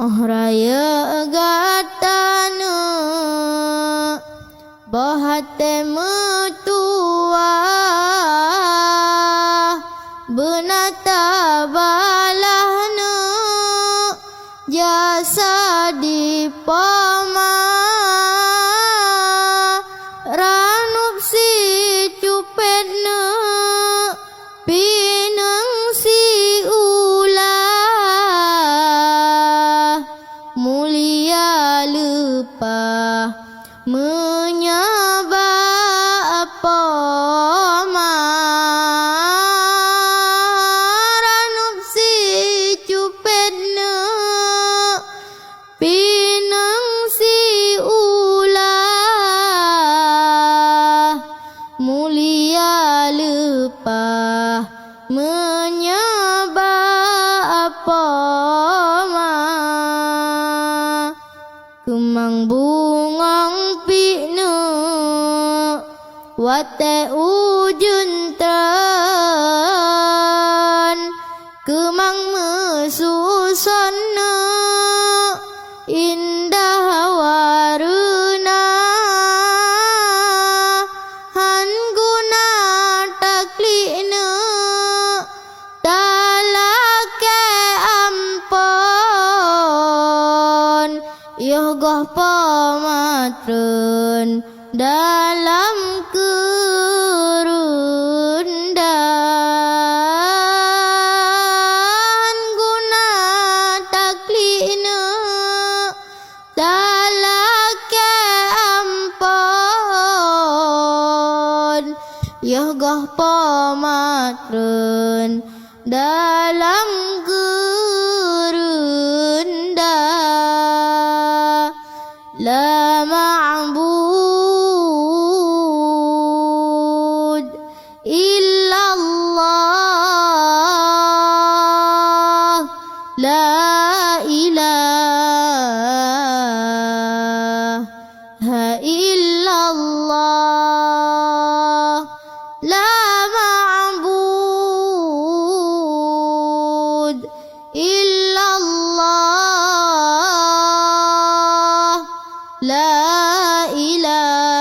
raya gatana bahate metua benata balahna jasa di pama ranup si cupetna pinang si ulah mulia lupa menyaba apa ranup si cupetna pinang si ulah mulia lupa menyaba apa kemang bungong pikna wate ujun tren kemang mesusana indah waruna han guna taklina talake ampon yogoh pamatren dalam kerundan guna taklina talake ampon yogoh pamatren dalam kerundan la ma'bud illallah la ilaha illallah la ma'bud illallah la ilaha